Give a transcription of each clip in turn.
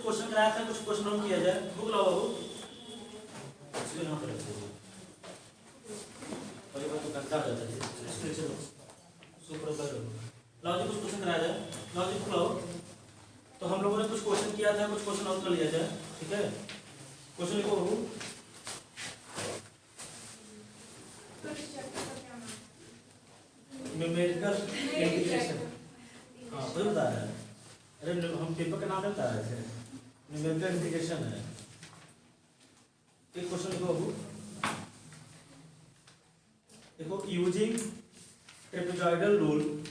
Question कराया था, कुछ क्वेश्चन और किया जाए। बुक लाओ बाबू, इसको यहाँ पर रखिए। और ये बात तो करता रहता है, इसको चलो सुपर कर लो। लाओ जी कुछ क्वेश्चन कराया जाए। लाओ जी बुक लाओ। तो हम लोगों ने कुछ क्वेश्चन किया था, कुछ क्वेश्चन और कर लिया जाए, ठीक है। क्वेश्चन लिखो बाबू। न्यूमेरिकल इंटीग्रेशन, हाँ वही बता रहा है। अरे हम पेपर का नाम नहीं बता रहे थे, न्यूमेरिकल इंटीग्रेशन है। एक क्वेश्चन लिखो बाबू। देखो, using trapezoidal rule,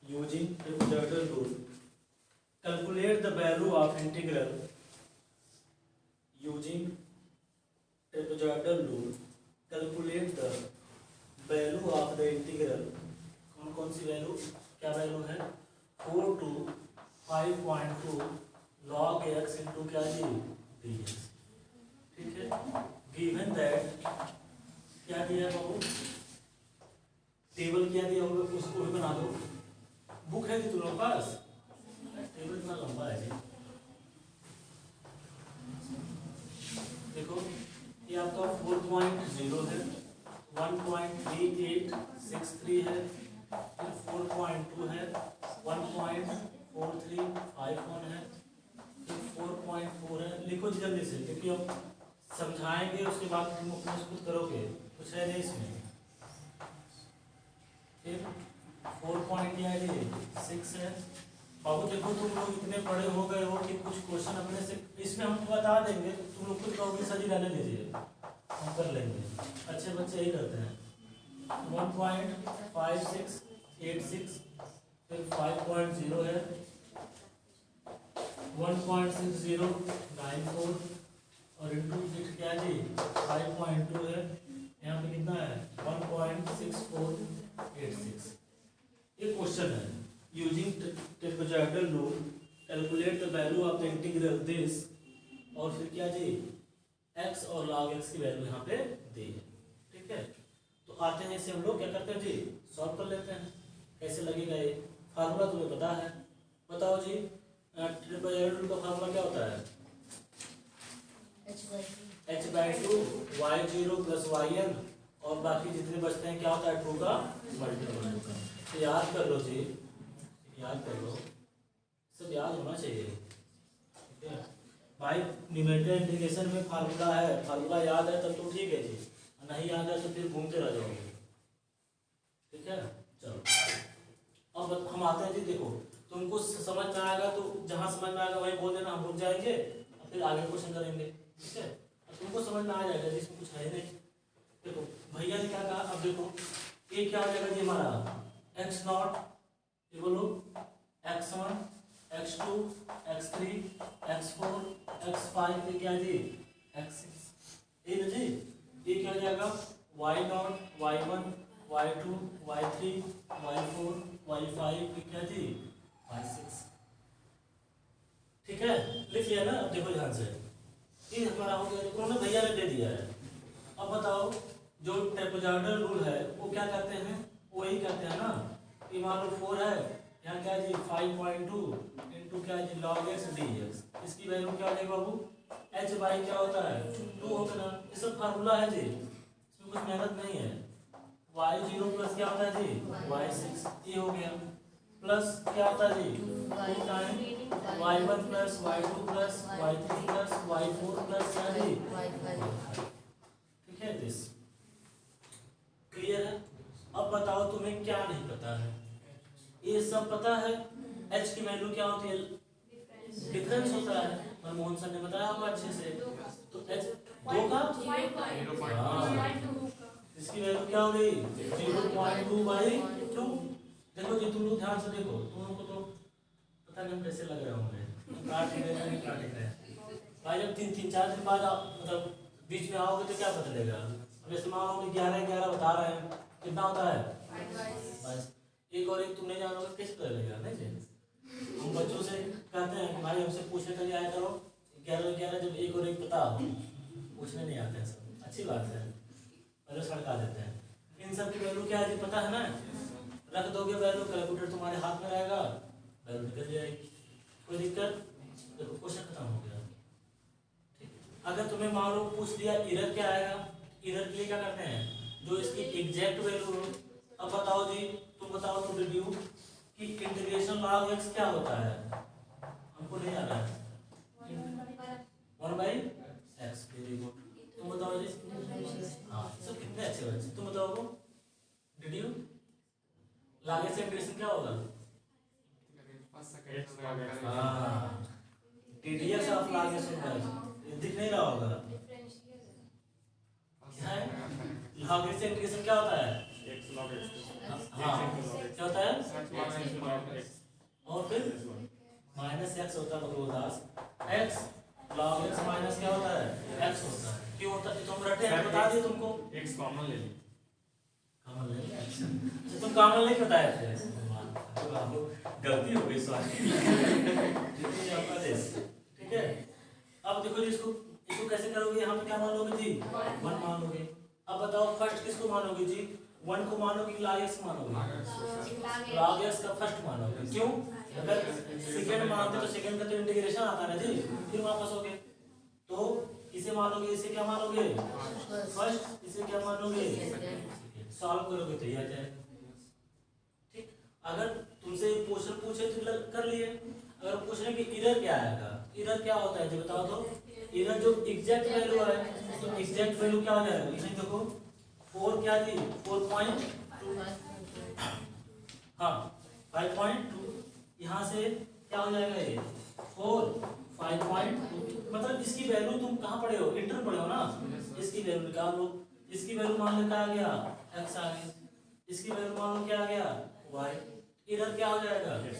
using trapezoidal rule calculate the value of integral, using trapezoidal rule calculate the value of the integral. कौन कौन सी वैल्यू, क्या वैल्यू है? 4 to 5.2 log x इंटू क्या जी dx, ठीक है। गिवन दैट, क्या दिया है बाबू, टेबल क्या दिया होगा उसको भी बना दो। बुक है जी तुम लोग पास? टेबल इतना लंबा है जी। देखो ये आपका 4.0 है, 1.3863 है, फिर 4.2 है, 1.4351 है, फिर 4.4 है। लिखो जल्दी से, क्योंकि अब समझाएंगे उसके बाद तुम अपने खुद करोगे, कुछ है नहीं इसमें। फिर 4.6 है। बाबू देखो तुम लोग इतने बड़े हो गए हो कि कुछ क्वेश्चन अपने से इसमें हम बता देंगे, तुम लोग खुद कहोगे सर जी रहने दीजिए, हम कर लेंगे। अच्छे बच्चे यही करते हैं। 1.5686, फिर 5.0 है, 1.6094 और इंटू क्या जी 5.2 है, यहाँ पे कितना है 1.6486। ये क्वेश्चन है, using trapezoidal rule calculate the value of the integral this, और फिर क्या जी x और log x की वैल्यू यहाँ पे दी है, ठीक है। तो आते हैं इसे हम लोग क्या करते हैं जी, सॉल्व कर लेते हैं। कैसे लगेगा ये फार्मूला तुम्हें पता है? बताओ जी, ट्रेपेजॉइडल रूल का फार्मूला क्या होता है? h/2 y0 प्लस yn, और बाकी जितने बचते हैं क्या होता है 2 का मल्टीपल। तो याद कर लो जी, याद कर लो, सब याद होना चाहिए, ठीक है भाई। न्यूमेरिकल इंटीग्रेशन में फार्मूला है, फार्मूला याद है तब तो ठीक है जी, नहीं याद है तो फिर घूमते रह जाओगे, ठीक है। चलो अब हम आते हैं जी। देखो तुमको समझ में आएगा तो जहां समझ में आएगा वहीं बोल देना, हम रुक जाएंगे और फिर आगे क्वेश्चन करेंगे, ठीक है। तुमको समझ में आ जाएगा जी, इसमें कुछ है नहीं। देखो भैया ने क्या कहा, अब देखो ये क्या हो जाएगा जी हमारा x0, ये बोलो x1 x2 x3 x4 x5, ये क्या जी x6, ये ना जी। ये क्या हो जाएगा y0 y1 y2 y3 y4 y5, ये क्या जी y6, ठीक है। लिख लिया ना? अब देखो ध्यान से, ये हमारा हो गया, उन्होंने भैया ने दे दिया है। अब बताओ जो ट्रेपेजॉइडल रूल है वो क्या करते हैं, वो यही करते हैं ना। ये मान लो 4 है, यहाँ क्या जी 5.2 इंटू क्या जी log x dx, इसकी वैल्यू क्या हो जाएगी बाबू, h बाई क्या होता है 2 होगा ना। ये सब फार्मूला है जी, इसमें कुछ मेहनत नहीं है। y0 प्लस क्या होता है जी y6, ये हो गया, प्लस क्या होता है जी 2 time y1 plus y2 plus y3 plus y4 plus क्या जी, ठीक है। दिस क्लियर है? अब बताओ तुम्हें क्या नहीं पता है? ये सब पता है। h की वैल्यू क्या होती है, डिफरेंस होता है, मनमोहन सर ने बताया होगा अच्छे से। तो h 2 का इसकी वैल्यू क्या हो गई 0.2/2। देखो जी तुम लोग ध्यान से देखो, तुम लोग को तो पता नहीं कैसे लग रहे होंगे, काट रहे हैं भाई। जब 3-4 दिन बाद मतलब बीच में आओगे तो क्या बदलेगा। अब जैसे मान लो 11 बता रहे हैं, कितना होता है 22। एक और एक तुम नहीं जानोगे किस पर लगेगा, नहीं जी। हम बच्चों से कहते हैं कि भाई हमसे पूछने के लिए आया करो 11 जब एक और एक पता हो, पूछने नहीं आते हैं सब, अच्छी बात है, पहले सड़का देते हैं। इन सब की वैल्यू क्या है जी पता है ना, रख दोगे वैल्यू, कैलकुलेटर तुम्हारे हाथ में रहेगा, वैल्यू निकल जाएगी, कोई दिक्कत देखो क्वेश्चन खत्म हो गया। ठीक, अगर तुम्हें मान लो पूछ दिया एरर क्या आएगा, एरर के लिए क्या करते हैं, जो इसकी एग्जैक्ट वैल्यू हो। अब बताओ जी, तुम बताओ तो रिव्यू कि इंटीग्रेशन log x क्या होता है, हमको नहीं आ रहा है। 1/x, very good. तुम बताओ जी। हाँ सब कितने अच्छे बच्चे, तुम बताओ को did you log x integration क्या होगा। हाँ TDS ऑफ log x होगा, दिख नहीं रहा होगा क्या है। log x इंटीग्रेशन क्या होता है, हाँ क्या होता है, और फिर माइनस एक्स होता है बकरोदास, एक्स log x माइनस क्या होता है, एक्स होता है। क्यों होता है, तुम रटे हैं बता दिए तुमको, एक्स कॉमन ले ली, कॉमन ले लिया। अच्छा तुम कॉमन नहीं बताए थे, गलती हो गई सॉरी। ठीक है, अब देखो जी इसको इसको कैसे करोगे, यहाँ पे क्या मान लोगे जी, 1 मान लोगे। अब बताओ फर्स्ट किसको मानोगे जी, 1 को मानोगे कि log x मानोगे, log x का फर्स्ट मानोगे। क्यों, अगर सेकंड मानते तो सेकंड का तो इंटीग्रेशन आता है ना जी, फिर वापस हो गए। तो इसे मानोगे, इसे क्या मानोगे फर्स्ट, इसे क्या मानोगे, सॉल्व करोगे तो ये आ जाएगा। ठीक, अगर तुमसे क्वेश्चन पूछे तो कर लिए, अगर पूछ रहे कि एरर क्या आएगा, एरर क्या होता है जी बताओ तो। एरर जो एग्जैक्ट वैल्यू है, तो एग्जैक्ट वैल्यू क्या हो जाएगा, इसे देखो 4 क्या जी 4.2, हाँ 5.2, यहाँ से क्या हो जाएगा ये 4 5.2, मतलब इसकी वैल्यू तुम कहाँ पढ़े हो, इंटर पढ़े हो ना। इसकी वैल्यू निकाल लो, इसकी वैल्यू मान लो क्या आ गया, x आ गया, इसकी वैल्यू मान लो क्या आ गया, y। एरर क्या हो जाएगा, x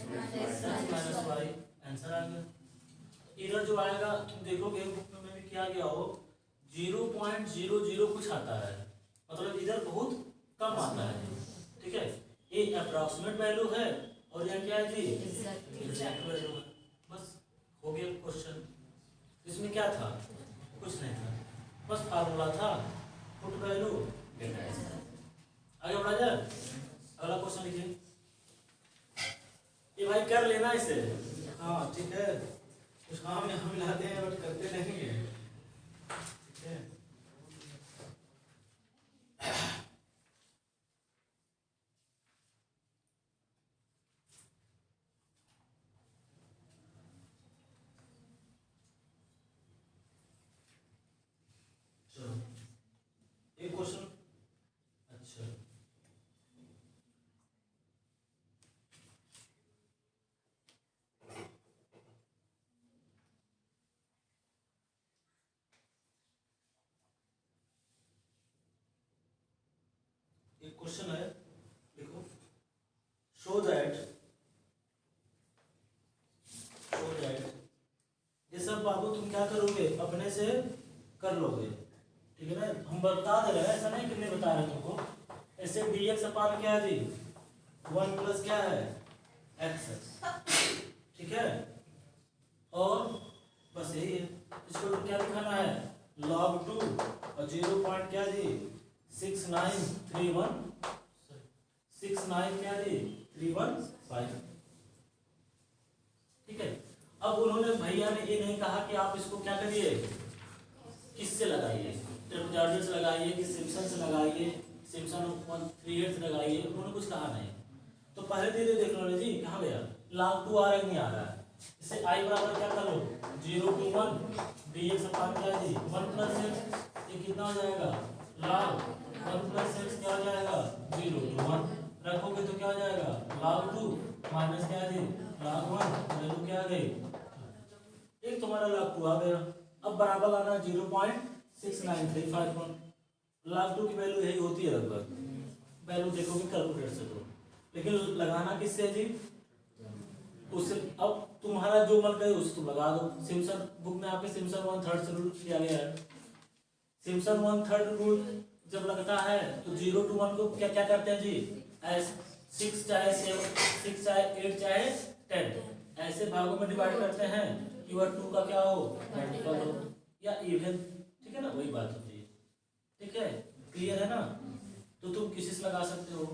माइनस वाई, आंसर आ गया। एरर जो आएगा तुम देखोगे बुक में भी क्या गया हो, 0.00 कुछ आता है, मतलब इधर बहुत कम आता है। ठीक है, ये अप्रॉक्सीमेट वैल्यू है और यह क्या है जी, एग्जैक्ट वैल्यू है। बस हो गया क्वेश्चन। इसमें क्या था, कुछ नहीं था, बस फार्मूला था, पुट वैल्यू गेट आंसर। आगे बढ़ा जाए, अगला क्वेश्चन लिखिए। ये भाई कर लेना इसे, हाँ ठीक है, कुछ काम यहाँ मिलाते हैं बट करते नहीं है। ठीक है, चलो एक क्वेश्चन, अच्छा एक क्वेश्चन है, देखो शो दैट ये सब बाबू तुम क्या करोगे, अपने से कर लोगे। ठीक है ना, हम बता दे रहे हैं, ऐसा नहीं कि नहीं बता रहे तुमको। ऐसे dx अपान क्या है जी, 1 प्लस क्या है x। ठीक है, और बस यही है, इसको तो क्या दिखाना है, log 2 और 0 पॉइंट क्या जी 6931 69 क्या जी 315। ठीक है, अब उन्होंने भैया ने ये नहीं कहा कि आप इसको क्या करिए, किससे लगाइए, ट्रिपजार्डियन से लगाइए कि सिम्पसन से लगाइए, सिम्पसन 138 से लगाइए, उन्होंने कुछ कहा नहीं। तो पहले धीरे देख लो जी, कहाँ गया log 2 आ रहा है नहीं आ रहा है, इससे i बराबर क्या कर लो 0 to 1 dx अपान क्या जी 1 प्लस x, ये कितना हो जाएगा log 1 प्लस x क्या हो जाएगा 0 to 1, रखोगे तो क्या हो जाएगा log 2 माइनस क्या जी log 1, वैल्यू क्या आ गई, एक तुम्हारा log 2 आ गया। अब बराबर लाना 0.6935, log 2 की वैल्यू यही होती है लगभग, वैल्यू देखोगे कैलकुलेटर से तो, लेकिन लगाना किससे जी उससे। अब तुम्हारा जो मन करे उससे तुम लगा दो, सिम्पसन बुक में आपके सिम्पसन 1/3 से रूल किया गया है। सिम्पसन 1/3 रूल जब लगता है तो 0 to 1 को क्या क्या करते हैं जी, 6 चाहे 7 6 चाहे 8 चाहे 10 ऐसे भागों में डिवाइड करते हैं कि वह 2 का क्या हो मल्टीपल हो या इवन। ठीक है ना, वही बात होती है। ठीक है, क्लियर है ना, तो तुम किसी से लगा सकते हो,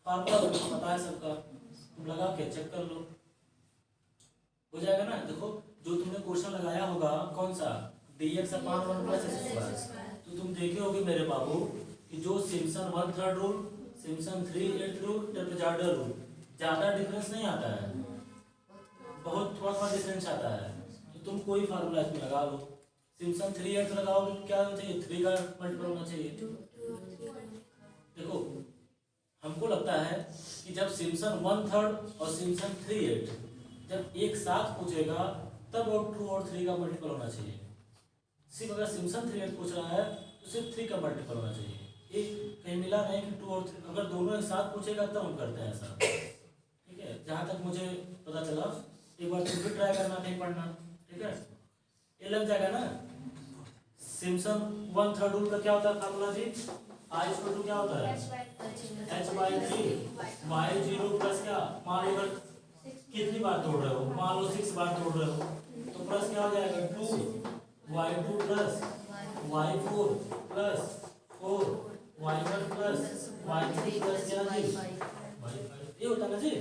फार्मूला तो पता है सबका, तुम लगा के चेक कर लो, हो जाएगा ना। देखो जो तुमने लगाया होगा कौन सा, dx upon 1 plus x square. तो तुम देखे होगे मेरे बाबू कि जो Simpson 1/3 rule, Simpson 3/8 rule, trapezoidal rule, ज़्यादा डिफरेंस नहीं आता है, बहुत थोड़ा थोड़ा डिफरेंस आता है। तो तुम कोई फार्मूला इसमें लगा लो, सिम्पसन 3/8 लगाओगे तो क्या होना चाहिए, 3 का मल्टीपल होना चाहिए। देखो हमको लगता है कि जब सिम्पसन 1/3 और सिम्पसन 3/8 जब एक साथ पूछेगा तब और 2 और 3 का मल्टीपल होना चाहिए। सिर्फ अगर सिम्पसन 3/8 पूछ रहा है तो सिर्फ 3 का मल्टीपल होना चाहिए, एक कहीं मिला नहीं कि 2 और 3, अगर दोनों एक साथ पूछेगा तब हम करते हैं ऐसा। ठीक है, जहाँ तक मुझे पता चला, एक बार तुम भी ट्राई करना, कहीं पढ़ना। ठीक है, ये लग जाएगा ना। सिम्पसन 1/3 रूल का क्या होता है फार्मूला जी, आई इक्वल टू क्या होता है h/3 y0 प्लस क्या, मान लो अगर कितनी बार तोड़ रहे हो, मान लो 6 बार तोड़ रहे हो तो प्लस क्या हो जाएगा 2y2 plus y4 plus 4y1 plus y3 plus क्या जी y5। ये होता है ना जी,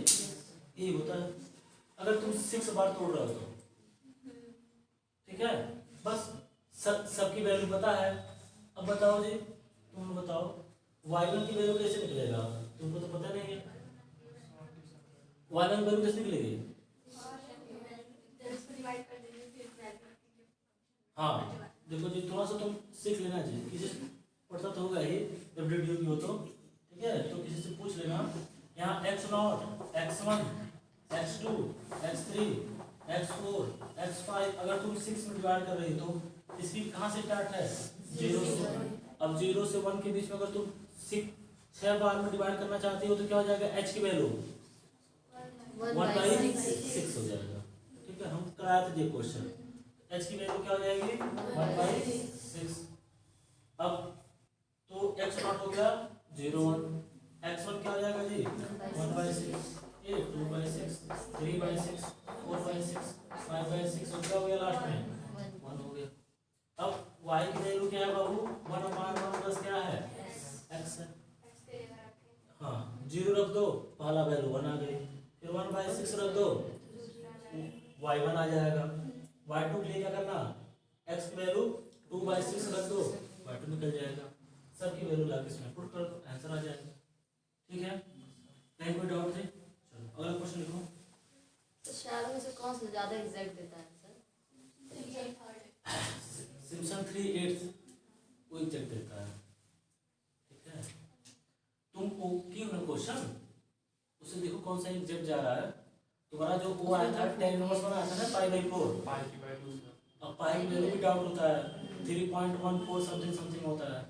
ये होता है अगर तुम 6 बार तोड़ रहे हो तो। ठीक है, बस सबकी वैल्यू पता है। अब बताओ जी, तुम बताओ y1 की वैल्यू कैसे निकलेगा, तुमको तो पता नहीं है। y1 वैल्यू कैसे निकलेगी, हाँ देखो जी, थोड़ा सा तुम सीख लेना जी, किसी से पढ़ता तो होगा ही जब वीडियो की हो तो। ठीक है, तो किसी से पूछ लेना, यहाँ x0, x1, x2, x3, x4, x5 अगर तुम 6 में डिवाइड कर रही तो इसकी कहाँ से स्टार्ट है, 0 से। अब 0 से 1 के बीच में अगर तुम 6 बार में डिवाइड करना चाहती हो तो क्या हो जाएगा, h की वैल्यू 1/6 हो जाएगा। ठीक है, हम कराए थे ये क्वेश्चन, h की वैल्यू क्या हो जाएगी 1/6। अब तो x0 हो गया 0, 1, x1 क्या हो जाएगा जी 1/6, ये 2/6, 3/6, 4/6, 5/6 और क्या हो गया लास्ट में 1 हो गया। अब y की वैल्यू क्या है बाबू, 1/1 प्लस क्या है x है। हाँ 0 रख दो, पहला वैल्यू 1 आ गई, फिर 1/6 रख दो y1 आ जाएगा। y2 के लिए क्या करना, x की वैल्यू 2/6 रख दो, y2 निकल जाएगा। सबकी वैल्यू लाके इसमें पुट कर दो, आंसर आ जाएगा। ठीक है, कहीं कोई डाउट थे, चलो अगला क्वेश्चन लिखो। तो चारों में से कौन सा ज्यादा एग्जैक्ट देता है सर, सिम्पसन 3/8 वो एग्जैक्ट देता है। ठीक है, तुम क्यों ना क्वेश्चन उसे देखो कौन सा एग्जैक्ट जा रहा है। तुम्हारा जो वो आया था 10 नंबर वाला आया था ना π/4, अब पाई की वैल्यू भी डाउट होता है, 3.14 समथिंग होता है।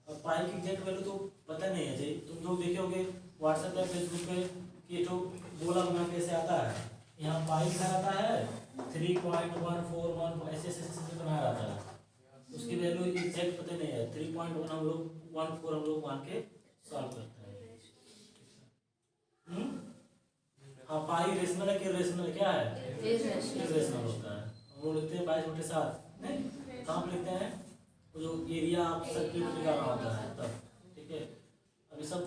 अब पाई की एग्जैक्ट वैल्यू तो पता नहीं है जी, तुम लोग देखे होगे व्हाट्सएप या फेसबुक पे कि तो गोला बना कैसे आता है, यहाँ पाई लिखा आता है 3.141 ऐसे ऐसे बनाया रहता है, उसकी वैल्यू एग्जैक्ट पता नहीं है। 3.1 हम लोग 14 हम लोग मान के सॉल्व करते हैं। हाँ पाई रेशनल है कि रेशनल क्या है, रेशनल होता है। हम लोग लिखते हैं 22/7, नहीं कहाँ पे लिखते हैं, वो जो एरिया आप सर्किट निकालना होता है तब। ठीक है, अभी सब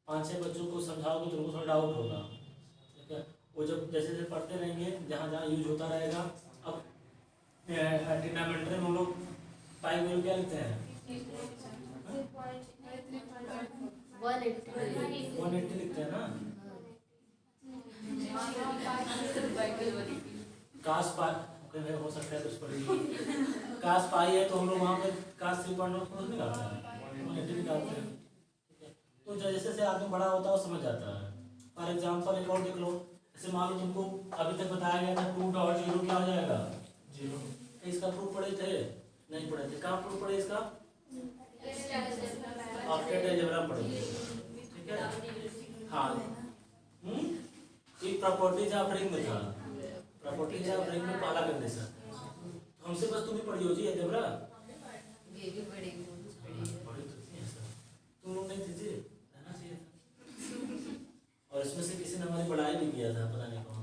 5-6 बच्चों को समझाओगे तो उनको थोड़ा डाउट होगा। ठीक है, वो जब जैसे जैसे पढ़ते रहेंगे जहाँ जहाँ यूज होता रहेगा। अब ट्रिग्नोमेट्री में हम लोग पाई वैल्यू क्या लिखते हैं 180 लिखते हैं ना। काश पाई हो सकता है कुछ पढ़ेगी, काश पाई है तो हम लोग वहाँ पे काश 3.1 निकालते हैं, 180 निकालते हैं। ठीक है, तो जैसे जैसे आदमी बड़ा होता है वो समझ जाता है। फॉर एग्जाम्पल एक और देख लो, जैसे मान लो तुमको अभी तक बताया गया था 2.0 क्या हो जाएगा 0, इसका प्रूफ पढ़े थे नहीं पढ़े थे, कहाँ प्रूफ पढ़े इसका, ऑक्टेट अलजेब्रा पढ़े। ठीक है, हाँ एक प्रॉपर्टीज ऑफ रिंग में था, प्रॉपर्टीज ऑफ रिंग में पहला कंडीशन, हमसे बस तुम ही पढ़ी हो जी अलजेब्रा, ये भी पढ़ेगी तुम लोग नहीं थे जी, रहना चाहिए था। और इसमें से किसी ने हमारी पढ़ाई भी किया था, पता नहीं कौन।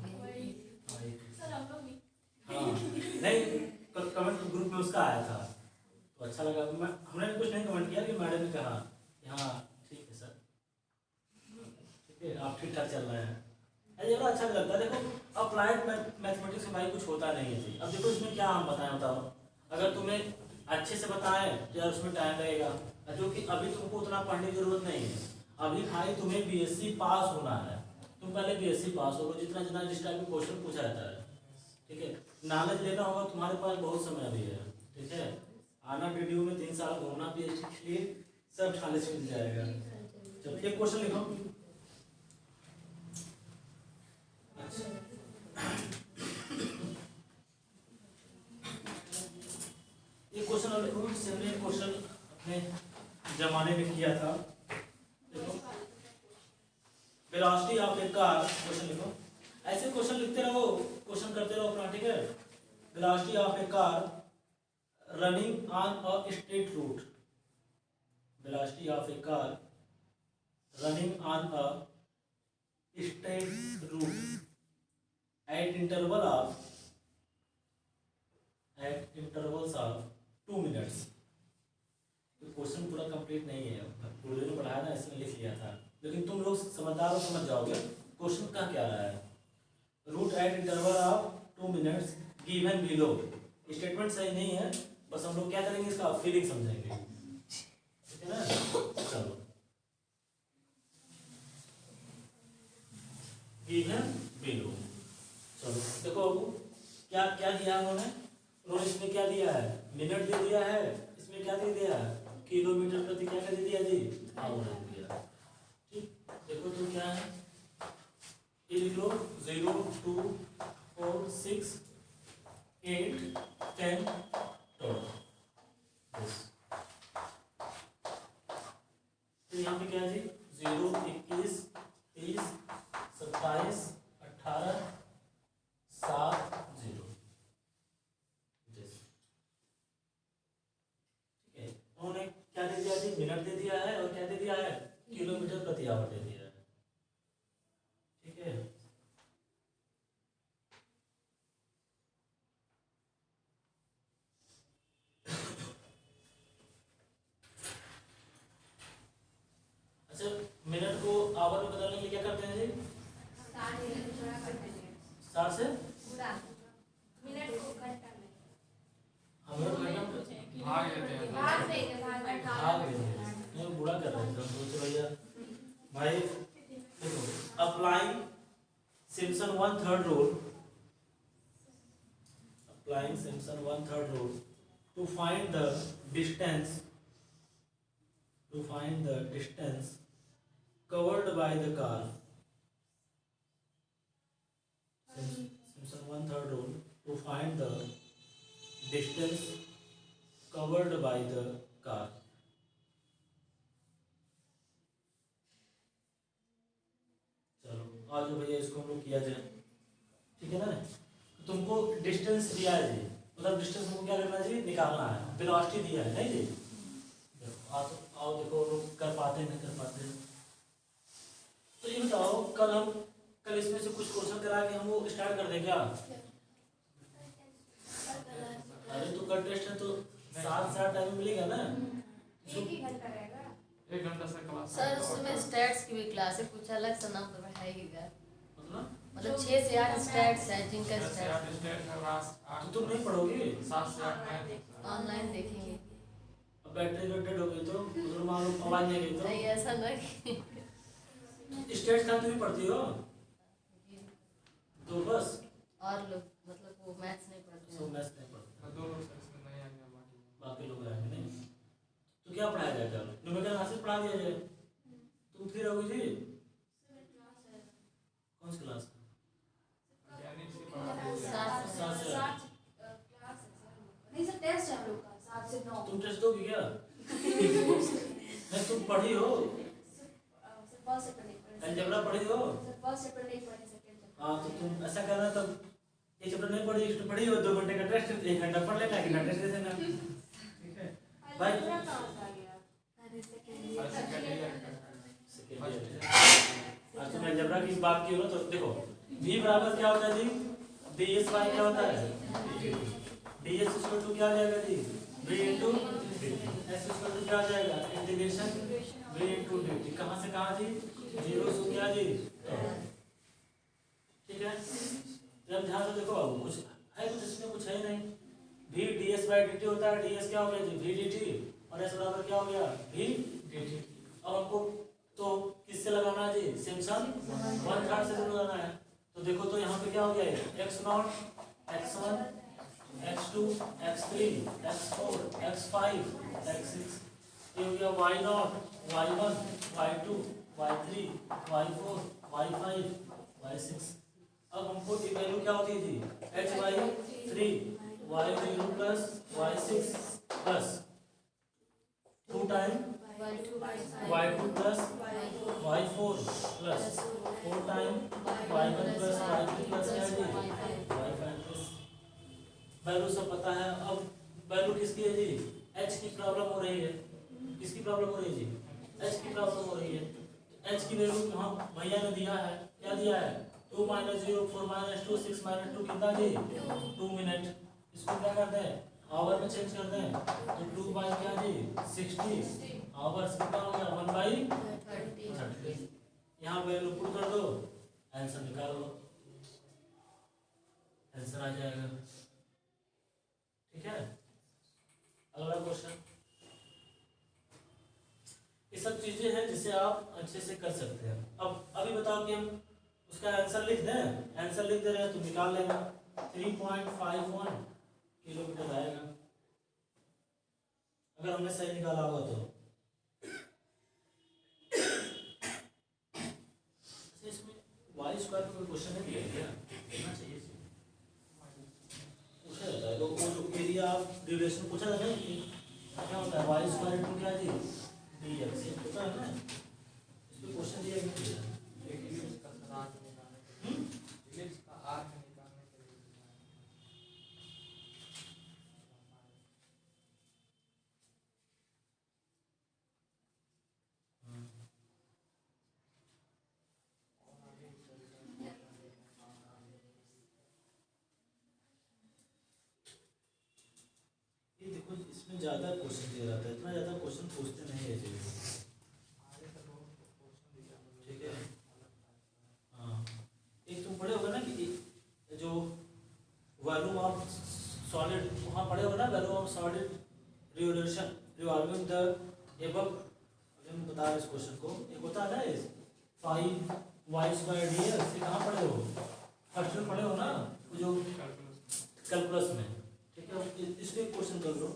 हाँ नहीं कमेंट ग्रुप में उसका आया था तो अच्छा लगा। हमने कुछ नहीं कमेंट किया कि मैडम ने कहा हाँ ठीक है सर, ठीक है आप ठीक ठाक चल रहे हैं, अरे बड़ा अच्छा लगता है। देखो अप्लाइड मैथमेटिक्स में भाई कुछ होता नहीं है जी। अब देखो इसमें क्या हम बताएं, बताओ। अगर तुम्हें अच्छे से बताएं तो यार उसमें टाइम लगेगा, जो कि अभी तुमको उतना पढ़ने की जरूरत नहीं है। अभी भाई तुम्हें बीएससी पास होना है, तुम पहले बीएससी पास हो लो, जितना जितना जिस टाइप का क्वेश्चन पूछा जाता है, ठीक है। नॉलेज लेना होगा, तुम्हारे पास बहुत समय अभी है, ठीक है। आना डीडीयू में 3 साल घूमना पीएचडी के लिए, सब नॉलेज मिल जाएगा। चलो एक क्वेश्चन लिखो। एक क्वेश्चन और लिखो, जिससे हमने क्वेश्चन अपने जमाने में किया था। देखो velocity of a car, question लिखो। ऐसे क्वेश्चन लिखते रहो, क्वेश्चन करते रहो अपना, ठीक है। Velocity of a car running on a straight route, velocity of a car running on a straight route at intervals of 2 minutes। तो क्वेश्चन पूरा कंप्लीट नहीं है, पूरे ने पढ़ाया ना इसमें लिख लिया था, लेकिन तुम लोग समझदार हो, समझ जाओगे क्वेश्चन का क्या रहा है। Route at interval of 2 minutes given below. Statement सही नहीं है, बस हम लोग क्या करेंगे, इसका फीलिंग समझेंगे, ठीक है ना। चलो गिवन बिलो, चलो देखो क्या क्या दिया उन्होंने इसमें क्या दिया है, मिनट दे दिया है, इसमें क्या दे दिया है, किलोमीटर प्रति क्या दे दिया जी, आवर दे दिया। ठीक, देखो तो क्या है, ये लिख लो 0 2 4 6 8 10 12। तो यहाँ पे क्या है जी, 0 21 30 27 18 7 0। ठीक है, उन्होंने क्या दे दिया जी, मिनट दे दिया है, और क्या दे दिया है, किलोमीटर प्रति आवर दे दिया है, ठीक है। अच्छा, मिनट को आवर में बदलने के लिए क्या करते हैं जी, 60 से मिनट को घंटा में हम लोग भाग लेते हैं। भाग देंगे नहीं, बुरा कर रहे थे सोच भैया भाई। देखो applying Simpson 1/3 rule, applying Simpson 1/3 rule to find the distance, to find the distance covered by the car। Simpson 1/3 rule to find the distance covered by the car। चलो आज भैया इसको हम लोग किया जाए, ठीक है ना। तो तुमको डिस्टेंस दिया है जी, मतलब डिस्टेंस हमको क्या करना है जी, निकालना है। वेलोसिटी दिया है नहीं जी, आओ देखो लोग कर पाते नहीं कर पाते। तो ये बताओ कल इसमें से कुछ क्वेश्चन करा के हम वो स्टार्ट कर दें क्या। अरे तो कल टेस्ट है तो 7 टाइम मिलेगा ना, एक ही घंटा रहेगा। 1 घंटा से क्लास सर उसमें स्टैट्स की भी क्लास है, कुछ अलग से नाम तो पढ़ाएगा, मतलब 6 से 8 स्टैट्स है जिनका स्टैट्स तो तुम नहीं पढ़ोगे, 7 से 8 ऑनलाइन देखेंगे। अब बैटरी वेटेड हो गई तो उधर मान लो आवाज नहीं गई नहीं ऐसा नहीं, तो स्टेट का तुम पढ़ती हो तो बस, और लोग मतलब वो मैथ्स नहीं पढ़ते सो हैं। मैथ्स नहीं पढ़ते, 2 लोग सर इसमें नहीं आएंगे, बाकी लोग आएंगे नहीं। तो क्या पढ़ाया जाएगा, न्यूमेरिकल एनालिसिस पढ़ा दिया जाए। तुम फ्री रहोगे जी, कौन सी क्लास, यानी से पढ़ा दिया। 7 से 7 से नहीं सर टेस्ट है हम लोग का 7 से 9। तुम टेस्ट दोगी क्या नहीं तुम पढ़ी हो, सर फर्स्ट से पढ़े अलजेब्रा पढ़ी हो, सर फर्स्ट से पढ़े सेकंड से। हाँ तो तुम ऐसा करना, तब ये चैप्टर नहीं पढ़ी, इसको पढ़ी हो 2 घंटे का टेस्ट, 1 घंटा पढ़ लेना, 1 घंटा टेस्ट दे देना, ठीक है भाई। पूरा कहाँ आ गया अरे सेकंड और सेकंड ईयर आज तुम अलजेब्रा की बात की हो ना, तो देखो v बराबर क्या होता है जी, ds y क्या होता है, ds इक्वल टू क्या आ जाएगा जी, v into s equal to क्या आ जाएगा, इंटीग्रेशन v इनटू dt। कहाँ से कहाँ जी, 0 से क्या जी, ठीक है, जब ध्यान से देखो बाबू, कुछ है, कुछ इसमें कुछ है नहीं। v ds बाई dt होता है, ds क्या हो गया जी v dt, और s बराबर क्या हो गया v dt। अब हमको तो किससे लगाना है जी, सिम्पसन 1/3 से लगाना है। तो देखो तो यहाँ पे क्या हो गया, x0 x1 x2 x3 x4 x5 x6, ये हो गया y0 y1 y2 y3 y4 y5 y6। अब हमको ये वैल्यू क्या होती है जी, h by 3 y0 plus y6 plus 2 time y2 plus y4 plus 4 time y1 plus y3 plus क्या जी y5 प्लस। वैल्यू सब पता है। अब वैल्यू किसकी है जी, h की प्रॉब्लम हो रही है, किसकी प्रॉब्लम हो रही है जी, h की प्रॉब्लम हो रही है। h की वैल्यू वहाँ भैया ने दिया है, क्या दिया है 2 - 0 4 - 2 6 - 2 कितना जी 2 मिनट। इसको क्या करते हैं, आवर में चेंज करते हैं, तो 2 बाई क्या जी 60 आवर्स कितना हो गया 1/30। यहाँ वैल्यू पुट कर दो, आंसर निकाल लो, आंसर आ जाएगा। ठीक है, अगला क्वेश्चन। ये सब चीजें हैं जिसे आप अच्छे से कर सकते हैं। अब अभी बताओ कि हम उसका आंसर लिख दें, आंसर लिख दे रहे हैं तो निकाल लेगा, 3.51 किलोमीटर आएगा, अगर हमने सही निकाला होगा तो। इसमें वाई स्क्वायर का कोई क्वेश्चन है दिया गया, देना चाहिए पूछा जाता है, तो वो जो एरिया ड्यूरेशन पूछा जाता है कि क्या होता है वाई स्क्वायर इनटू क्या जी dx, ये पता है ना, इसमें क्वेश्चन दिया गया है। एक इलिप्स का आर्क निकालने, इलिप्स का आर्क निकालने के लिए ये देखो इसमें ज़्यादा क्वेश्चन दिया जाता है, इतना ज़्यादा क्वेश्चन पूछते नहीं है जी। ठीक है, हाँ, एक तुम पढ़े होगा ना कि जो वॉल्यूम ऑफ सॉलिड, वहाँ पढ़े होगा ना volume of solid revolution revolving the above, हम बता रहे इस क्वेश्चन को, एक होता है ना इस 5 y स्क्वायर ds, ये कहाँ पढ़े हो, फर्स्ट में पढ़े हो ना, जो कैलकुलस में। ठीक है, इसमें क्वेश्चन कर लो,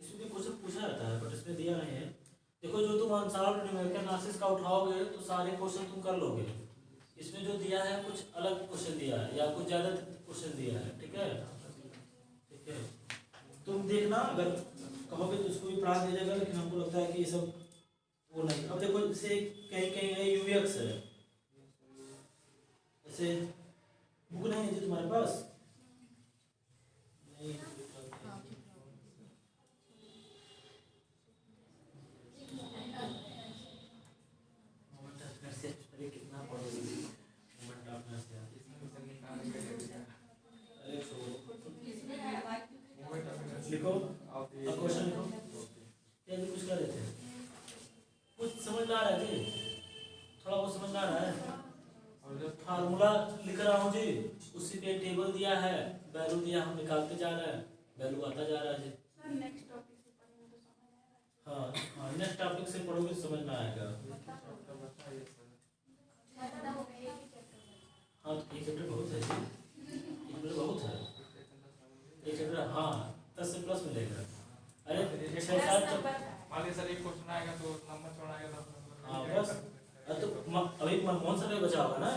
इसमें भी क्वेश्चन पूछा जाता है बट इसमें दिया नहीं है। देखो जो तुम अनसॉल्व्ड न्यूमेरिकल एनालिसिस का उठाओगे तो सारे क्वेश्चन तुम कर लोगे। इसमें जो दिया है कुछ अलग क्वेश्चन दिया है या कुछ ज़्यादा क्वेश्चन दिया है। ठीक है, ठीक है, तुम देखना, अगर कहोगे तो इसको भी पढ़ा दिया जाएगा, लेकिन हमको लगता है कि ये सब वो नहीं। अब देखो जैसे कहीं कहीं है यूएक्स है, ऐसे बुक नहीं है जी तुम्हारे पास, नहीं कितना पढ़ोगे मोमेंट ऑफ इनर्शिया, इसमें भी सब निकालने के लिए दिया है। अरे छोड़ो, मोमेंट ऑफ इनर्शिया लिखो ऑफ द अब क्वेश्चन लिखो, क्या जी कुछ कर रहे थे, कुछ समझ में आ रहा है जी, थोड़ा बहुत समझ में आ रहा है। और जो फार्मूला लिख रहा हूँ जी, उसी पे टेबल दिया है, वैल्यू दिया, हम निकालते जा रहे हैं, वैल्यू आता जा रहा है जी। नेक्स्ट टॉपिक से पढ़ेंगे तो समझ आएगा। हाँ हाँ, नेक्स्ट टॉपिक से पढ़ोगे तो समझ में आएगा। चैप्टर बताइए सर। खत्म हो गया, एक ही चैप्टर बचा। हाँ तो एक चैप्टर बहुत है जी, एक चैप्टर बहुत है, एक चैप्टर हाँ 10 से प्लस मिलेगा। अरे 6-7 चैप्टर, मान लीजिए सर एक क्वेश्चन आएगा तो नंबर छोड़ाएगा 10 नंबर। हाँ बस, अरे तो अभी मनमोहन सर बचा होगा ना,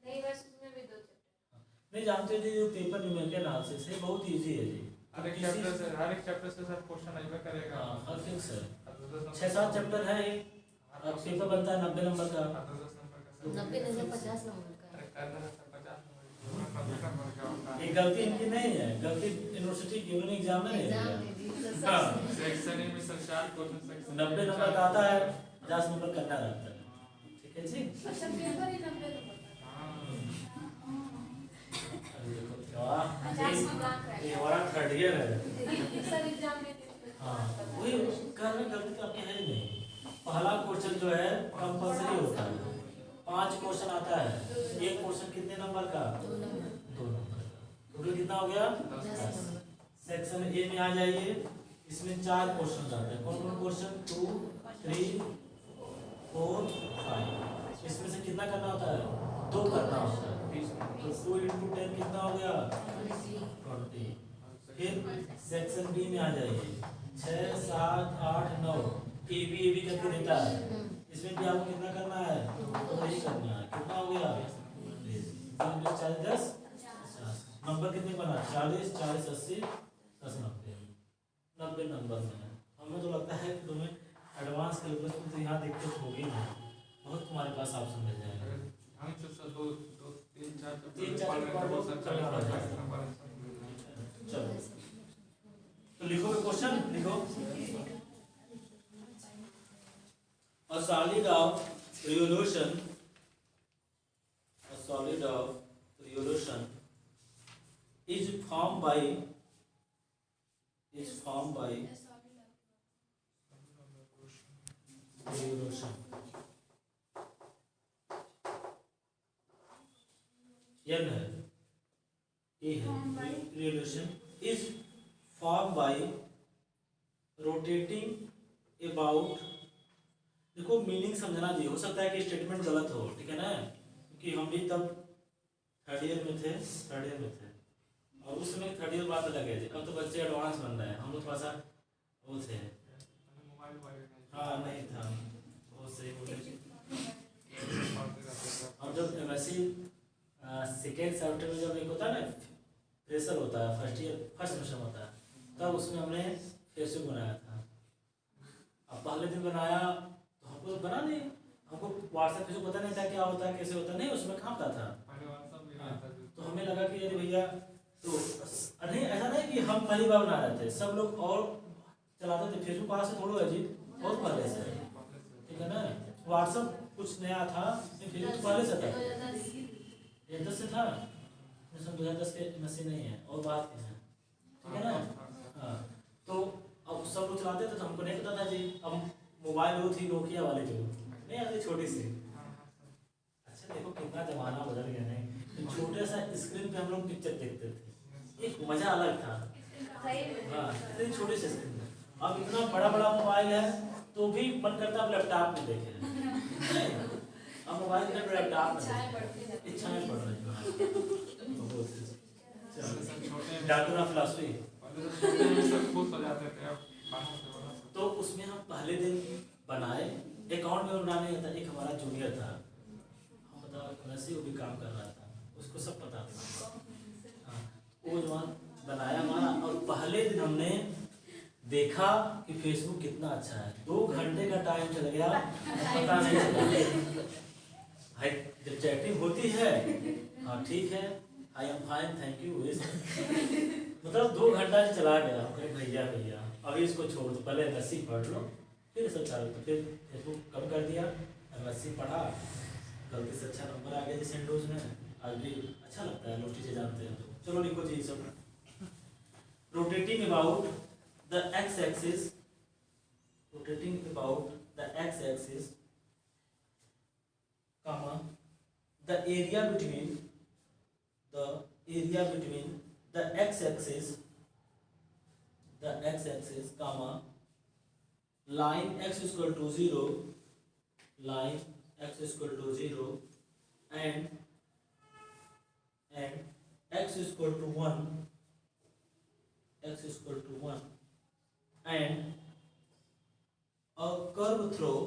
नहीं बस उसमें भी 2 चैप्टर। नहीं जानते हो जी, जो पेपर न्यूमेरिकल एनालिसिस है बहुत इजी है जी, हर एक चैप्टर से सर क्वेश्चन आइबे करेगा। हाँ हर फिक्स है, 10 6-7 चैप्टर है, अब पेपर बनता है 90 नंबर का, 10 नंबर का सर। 90 नहीं 50 नंबर का। अरे करना है सर 50 नंबर का होता है। ये गलती इनकी नहीं है, गलती यूनिवर्सिटी की, उन्होंने एग्जाम में नहीं एग्जाम दिया। दे दी तो हाँ। सब सेक्शन में सर 4 क्वेश्चन सेक्शन 90 नंबर का आता है, 50 नंबर करना रहता है। ठीक है जी, अच्छा पेपर ही 90 तो पता हां अभी देखो क्या 50 मार्क रह ये हमारा थर्ड ईयर है। गया। सर एग्जाम में थे। हाँ वही कर में गलती तो आपकी है ही नहीं। पहला क्वेश्चन जो है कंपल्सरी होता है, 5 क्वेश्चन आता है, एक क्वेश्चन कितने नंबर का? 2 नंबर 2 नंबर का। टोटल कितना हो गया? 10 नंबर। सेक्शन ए में आ जाइए, इसमें 4 क्वेश्चन आते हैं। कौन कौन क्वेश्चन? 2, 3, 4, 5। इसमें से कितना करना होता है? 2 करना होता है। तो 2 × 10 कितना हो गया? 20। फिर सेक्शन बी में आ जाइए, 6, 7, 8, 9 ए बी करके देता है। इसमें भी आपको कितना करना है? तो वही करना है। कितना हो गया? 40, 10, 50। नंबर कितने बना? 40, 40, 80, 10, 90। 90 नंबर में है। हमें तो लगता है कि तुम्हें एडवांस कैलकुलस में तो यहाँ दिक्कत होगी नहीं, बहुत तुम्हारे पास ऑप्शन मिल जाएगा। हम सब 2 3 4 तीन चार पढ़ लो, चलना पड़ जाएगा। चलो तो लिखो क्वेश्चन, लिखो। A solid of revolution is formed by revolution. N है, A है। Revolution is formed by rotating about। देखो मीनिंग समझना चाहिए, हो सकता है कि स्टेटमेंट गलत हो, ठीक है ना, क्योंकि हम भी तब थर्ड ईयर में थे और उस समय थर्ड ईयर बात अलग है। अब तो बच्चे एडवांस बन रहे हैं, हम लोग थोड़ा सा वो थे। हाँ नहीं था, बहुत सही बोले। और जब एमएससी सेकेंड सेमेस्टर में जब एक होता है ना, फ्रेशर होता है, फर्स्ट सेमेस्टर होता है, तब उसमें हमने फेसबुक बनाया था। अब पहले दिन बनाया तो हमको बना नहीं, हमको व्हाट्सएप फेसबुक पता नहीं था क्या होता है, कैसे होता है, नहीं उसमें कहाँ पता था। तो हमें लगा कि अरे भैया, तो नहीं ऐसा नहीं कि हम पहली बार बना रहे थे, सब लोग और चलाते थे फेसबुक। आज से थोड़ा अजीब, बहुत पहले से, ठीक है ना। व्हाट्सएप कुछ नया था, फेसबुक तो पहले से था, 2010 से था, 2010 के एमएससी नहीं है और बात है, ठीक है ना। हाँ तो अब सब लोग चलाते थे तो हमको नहीं पता था जी। अब मोबाइल वो थी नोकिया वाली, जो नहीं आती छोटी सी। अच्छा देखो कितना जमाना बदल गया, नहीं तो छोटे सा स्क्रीन पे हम लोग पिक्चर देखते थे, एक मजा अलग था। हाँ इतनी छोटी सी स्क्रीन में, अब इतना बड़ा बड़ा मोबाइल है तो भी मन करता है लैपटॉप में देखे। अब मोबाइल में लैपटॉप में इच्छाएं बढ़ रही हैं। डाकुना फिलॉसफी तो उसमें हम पहले दिन बनाए, अकाउंट में बनाने था। एक हमारा जूनियर था, हम बता वैसे वो भी काम कर रहा था, उसको सब पता था। हाँ वो जवान बनाया हमारा, और पहले दिन हमने देखा कि फेसबुक कितना अच्छा है। 2 घंटे का टाइम चल गया, पता नहीं चला। भाई जब चैटिंग होती है, हाँ ठीक है, I am fine thank you, मतलब 2 घंटा चला गया। भैया अभी इसको छोड़ दो, पहले एमएससी पढ़ लो फिर सब चालू। तो फिर फेसबुक कम कर दिया, एमएससी पढ़ा, गलती से अच्छा नंबर आ गया जी सेंडोज में। आज भी अच्छा लगता है, लोग चीज़ें जानते हैं तो। चलो लिखो जी सब। Rotating about the x axis, comma the area between the x-axis, comma line x is equal to 0, and x is equal to 1, and a curve through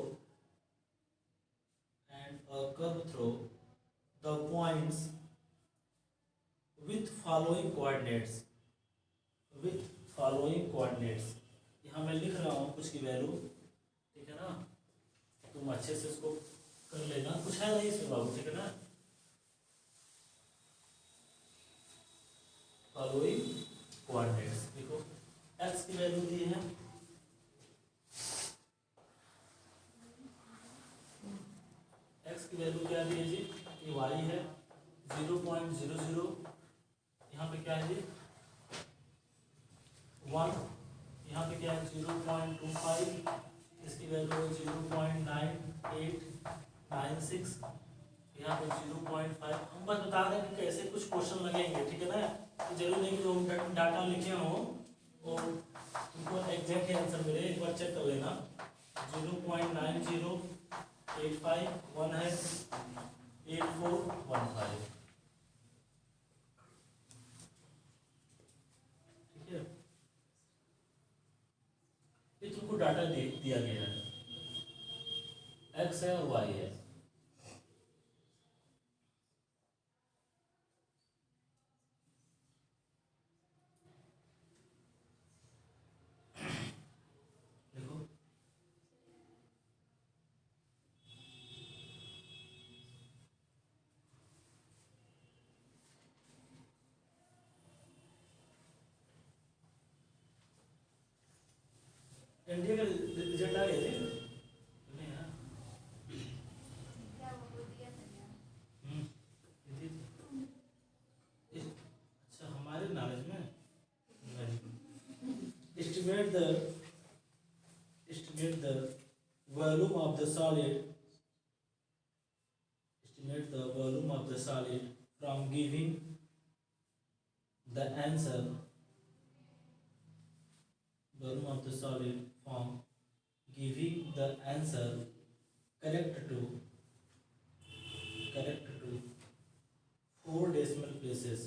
the points with following coordinates, यहाँ मैं लिख रहा हूँ कुछ की value, ठीक है ना, तुम अच्छे से इसको कर लेना, कुछ है नहीं इसमें बाबू, ठीक है ना। फॉलोइंग कोऑर्डिनेट्स देखो, x की वैल्यू दी है, x की वैल्यू क्या दी है जी, ये y है 0.00, यहाँ पे क्या है जी 1, यहाँ पे क्या है 0.25, इसकी वैल्यू है 0.9896, यहाँ पे 0.5 हम बस बता रहे हैं कि कैसे कुछ क्वेश्चन लगेंगे, ठीक है ना। तो जरूरी नहीं कि जो डाटा लिखे हो वो तुमको एग्जैक्ट ही आंसर मिले, एक बार चेक कर लेना। 0.9085 1 है 8415, ठीक है। ये तुमको डाटा दिया गया है, एक्स है और वाई है। देखो एनडीए का रिजल्ट आ गया जी? नहीं है। क्या वो दिया था क्या? अच्छा, हमारे नॉलेज में estimate the volume of the solid from giving the answer correct to 4 decimal places,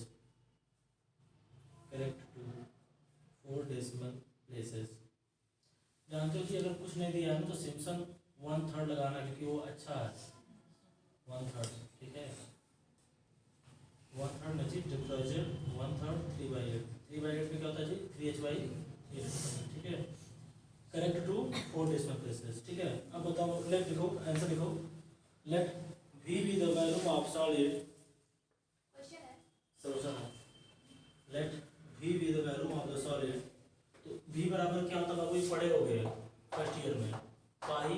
जानते हो कि अगर कुछ नहीं दिया है ना तो सिम्पसन 1/3 लगाना, क्योंकि वो अच्छा है 1/3, ठीक है। 1/3 में जी डिप्रोजेट 1/3 3/8 में क्या होता है जी 3h/8, ठीक है। करेक्ट टू 4 डेसिमल प्लेसेस, ठीक है। अब बताओ, लेट लिखो, आंसर लिखो। Let v be the value of solid, question है सॉल्यूशन है। Let v be the value of the solid, तो v बराबर क्या होता है, वही पढ़े होगे फर्स्ट ईयर में। पाई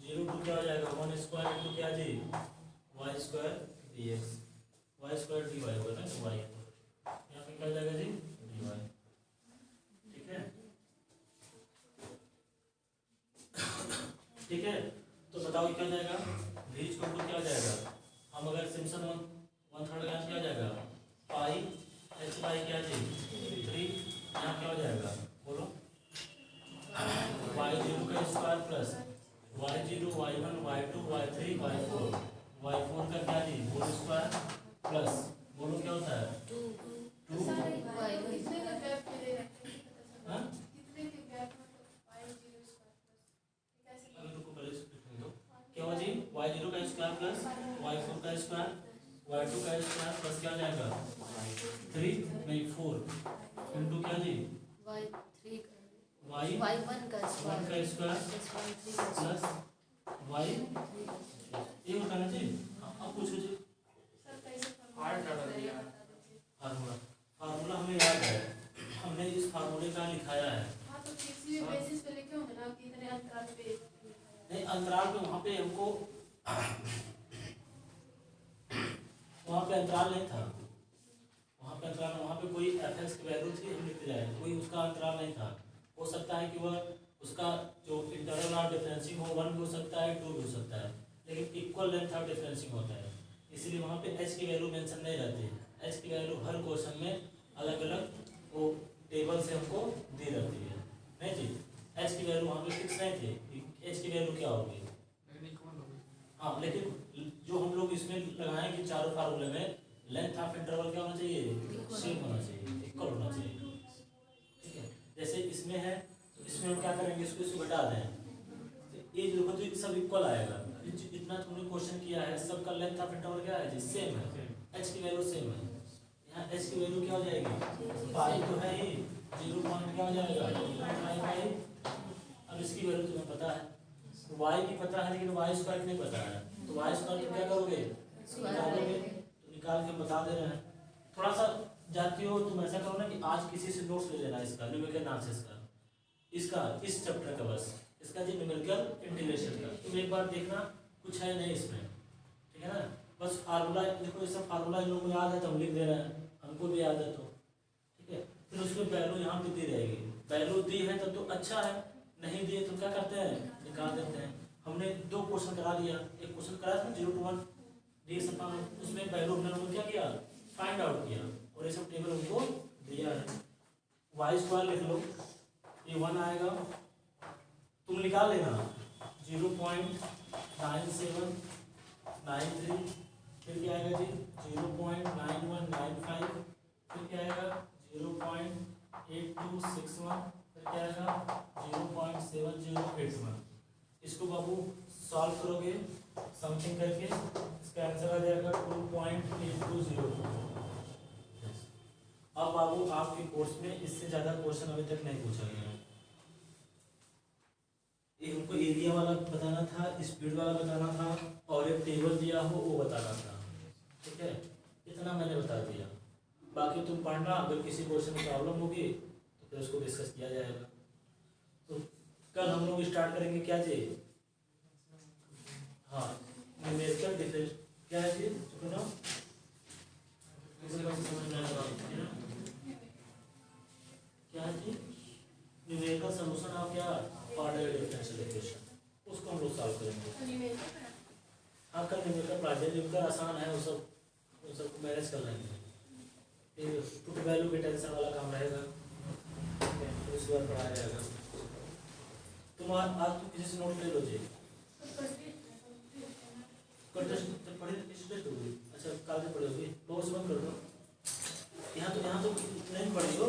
0 टू क्या हो जाएगा 1 स्क्वायर इंटू क्या जी y square dx, y square dy होगा ना, तो y यहाँ पे क्या हो जाएगा जी dy, ठीक है। ठीक है, तो बताओ क्या हो जाएगा, v स्क्वायर टू क्या हो जाएगा, हम अगर सिम्पसन 1/3 लगाएं क्या हो जाएगा, पाई h बाई क्या जी 3, यहाँ क्या हो जाएगा बोलो, y0 का square plus y0 y1 y2 y3 y4 का क्या जी होल स्क्वायर प्लस बोलो क्या होता है 2 सारे y कितने का गैप मेरे रखते हैं हाँ? कितने के गैप मतलब y0 स्क्वायर प्लस कैसे अगर रुको पहले लिख दो, क्या हुआ जी y0 का स्क्वायर प्लस y4 का स्क्वायर y2 का स्क्वायर प्लस क्या हो जाएगा 3 नहीं 4 इंटू क्या जी y3 y y1 का 1 का स्क्वायर प्लस y ये होता है ना जी। अब पूछो जी सर कैसे हार्ड डाटा दिया है। फार्मूला हमें याद है, हमने इस फार्मूले का लिखाया है। हाँ तो किसी भी बेसिस पे लिखे होंगे ना कि इतने अंतराल पे नहीं अंतराल पे वहाँ पे हमको वहाँ पे अंतराल नहीं था, वहाँ पे कोई fx की वैल्यू थी, हम लिखते जाए, कोई उसका अंतराल नहीं था। हो सकता है कि वह उसका जो इंटरवल ऑफ डिफरेंसिंग हो 1 भी हो सकता है 2 भी हो सकता है, लेकिन इक्वल लेंथ ऑफ डिफरेंसिंग होता है, इसलिए वहाँ पे h की वैल्यू मेंशन नहीं रहती है। h की वैल्यू हर क्वेश्चन में अलग अलग वो टेबल से हमको दी रहती है, नहीं जी। h की वैल्यू वहाँ पे फिक्स नहीं थी, h की वैल्यू क्या होगी, हाँ, लेकिन जो हम लोग इसमें लगाएं कि चारों फार्मूले में लेंथ ऑफ इंटरवल क्या होना चाहिए, सेम होना चाहिए, इक्वल होना चाहिए, ठीक है। जैसे इसमें है तो इसमें हम क्या करेंगे, इसको घटा दें, तो ये जो तो सब इक्वल आएगा। इतना तुमने क्वेश्चन किया है, सबका लेंथ ऑफ इंटरवल क्या है जी सेम है, h की वैल्यू सेम है। यहाँ h की वैल्यू क्या हो जाएगी, पाई तो है ही 0 पॉइंट क्या हो जाएगा पाई। अब इसकी वैल्यू तुम्हें पता है, y की पता है लेकिन y स्क्वायर नहीं पता है, तो y स्क्वायर तुम क्या करोगे निकालोगे, तो निकाल के बता दे रहे हैं। थोड़ा सा जाती हो तुम ऐसा करो ना कि आज किसी से नोट्स ले लेना इसका न्यूमेरिकल एनालिसिस का, इसका इस चैप्टर का, बस इसका जी न्यूमेरिकल इंटीग्रेशन का तुम एक बार देखना, कुछ है नहीं इसमें, ठीक है ना। बस फार्मूला देखो, ये सब फार्मूला इन लोगों को याद है तो हम लिख दे रहे हैं, हमको भी याद है तो ठीक है। फिर उसमें वैल्यू यहाँ पे दी रहेगी, वैल्यू दी है तब तो अच्छा है, नहीं दिए तो क्या करते हैं निकाल देते हैं। हमने 2 क्वेश्चन करा दिया, एक क्वेश्चन कराया था 0 to 1, डीएक्स अपन उसमें पहले हमने लोगों क्या किया, फाइंड आउट किया और ये सब टेबल उनको दिया है। वाई स्क्वायर लिख लो, ये 1 आएगा, तुम निकाल लेना 0.9793, फिर क्या आएगा जी 0.9195, फिर क्या आएगा 0.8261, फिर क्या आएगा 0.7081। इसको बाबू सॉल्व करोगे समथिंग करके, इसका आंसर आ जाएगा 2.820। अब बाबू आपके कोर्स में इससे ज़्यादा क्वेश्चन अभी तक नहीं पूछा गया है। ये हमको एरिया वाला बताना था, स्पीड वाला बताना था और एक टेबल दिया हो वो बताना था, ठीक है, इतना मैंने बता दिया। बाकी तुम पढ़ना, अगर किसी क्वेश्चन में प्रॉब्लम होगी तो फिर उसको डिस्कस किया जाएगा। तो कल हम लोग स्टार्ट करेंगे क्या जी, हाँ न्यूमेरिकल डिफरेंस क्या है जी, सुनो क्या है जी, न्यूमेरिकल सॉल्यूशन ऑफ क्या ऑर्डर डिफरेंशियल इक्वेशन, उसको हम लोग सॉल्व करेंगे। हाँ कल न्यूमेरिकल प्राइजर जिनका आसान है वो सब को मैनेज कर लेंगे। फिर पुट वैल्यू के टेंशन वाला काम रहेगा, उस बार पढ़ाया जाएगा। तुम आज तुम किसी से नोट ले लो जी, अच्छा काल से पढ़ोगी, बहुत बंद कर दो। यहाँ तो नहीं पढ़ी हो।